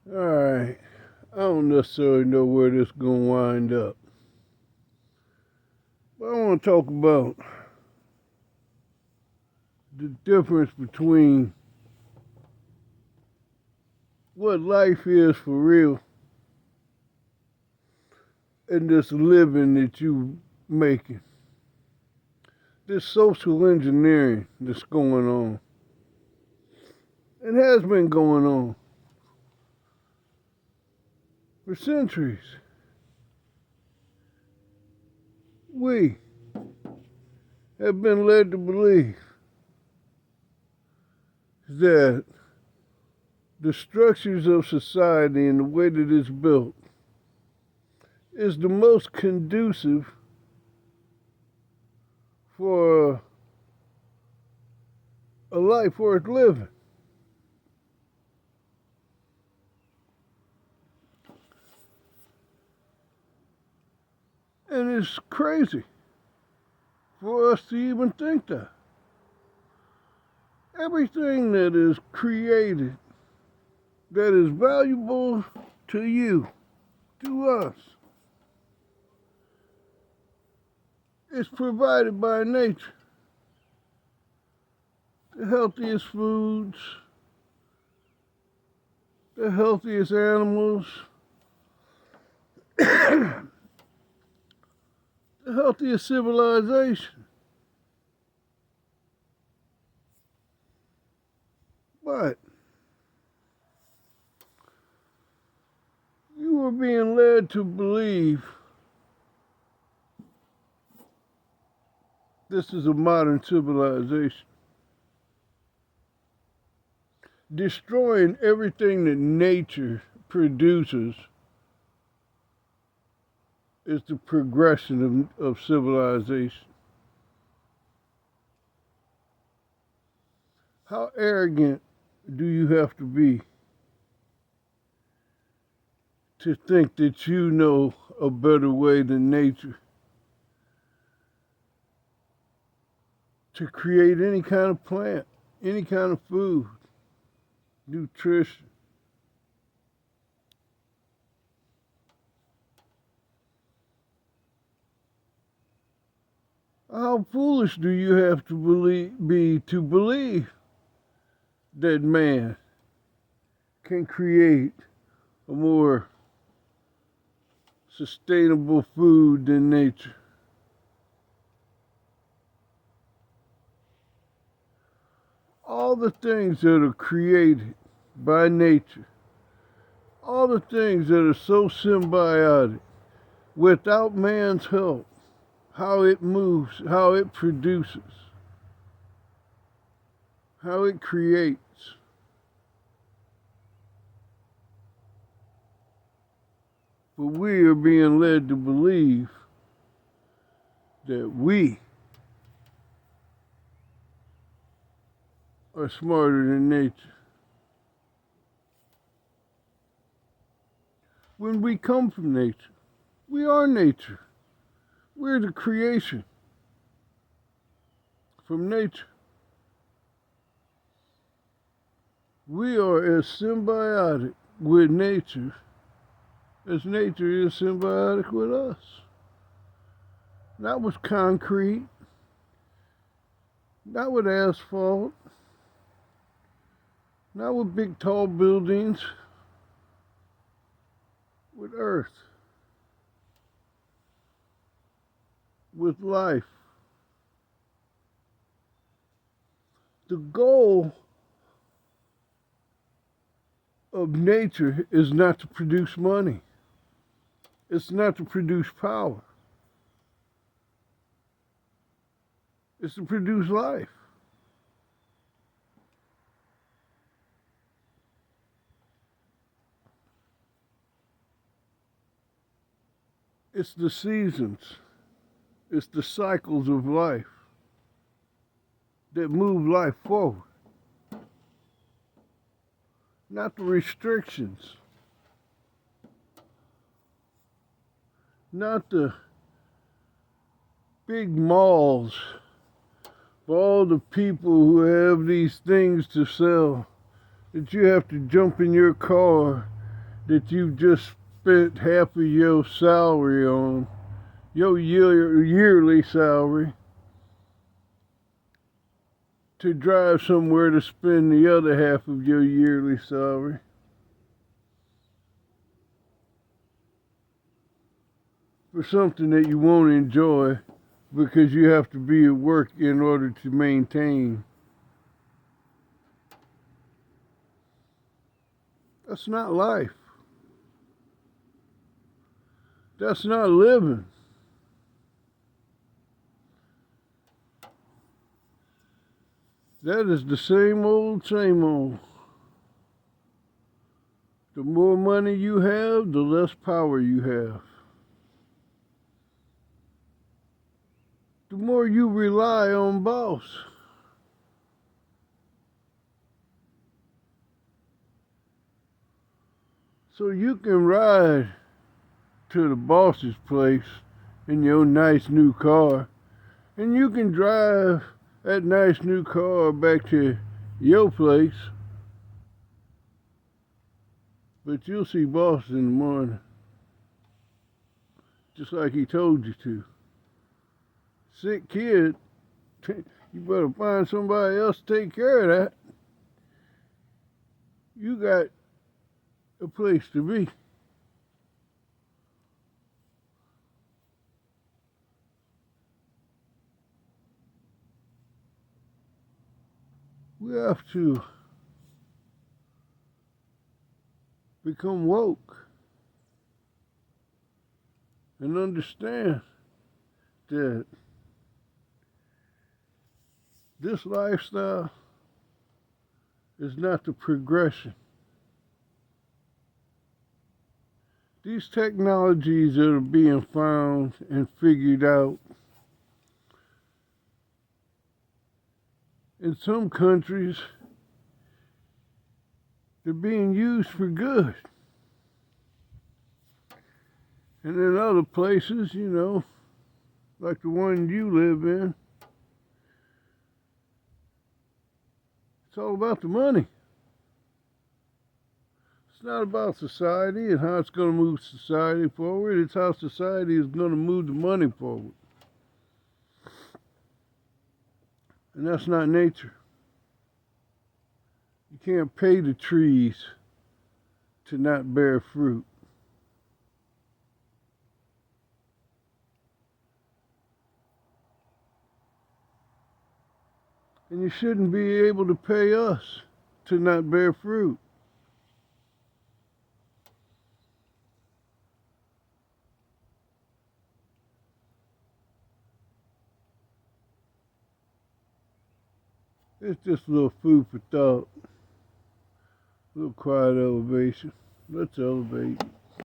Alright, I don't necessarily know where this is going to wind up. But I want to talk about the difference between what life is for real and this living that you making. This social engineering that's going on. It has been going on for centuries. We have been led to believe that the structures of society and the way that it's built is the most conducive for a life worth living. And it's crazy for us to even think that. Everything that is created that is valuable to you, to us, is provided by nature. The healthiest foods, the healthiest animals, the healthiest civilization. But you are being led to believe this is a modern civilization, destroying everything that nature produces is the progression of civilization. How arrogant do you have to be to think that you know a better way than nature to create any kind of plant, any kind of food, nutrition? How foolish do you have to believe that man can create a more sustainable food than nature? All the things that are created by nature, all the things that are so symbiotic, without man's help, how it moves, how it produces, how it creates. But we are being led to believe that we are smarter than nature. When we come from nature, we are nature. We're the creation from nature. We are as symbiotic with nature as nature is symbiotic with us. Not with concrete, not with asphalt, not with big tall buildings, with earth, with life. The goal of nature is not to produce money. It's not to produce power. It's to produce life. It's the seasons. It's the cycles of life that move life forward. Not the restrictions. Not the big malls for all the people who have these things to sell that you have to jump in your car that you just spent half of your salary on, your yearly salary, to drive somewhere to spend the other half of your yearly salary. For something that you won't enjoy because you have to be at work in order to maintain. That's not life. That's not living. That is the same old, same old. The more money you have, the less power you have. The more you rely on boss. So you can ride to the boss's place in your nice new car, and you can drive that nice new car back to your place, but you'll see boss in the morning, just like he told you to. Sick kid, you better find somebody else to take care of that. You got a place to be. We have to become woke and understand that this lifestyle is not the progression. These technologies that are being found and figured out in some countries, they're being used for good. And in other places, like the one you live in, it's all about the money. It's not about society and how it's going to move society forward. It's how society is going to move the money forward. And that's not nature. You can't pay the trees to not bear fruit. And you shouldn't be able to pay us to not bear fruit. It's just a little food for thought, a little quiet elevation. Let's elevate.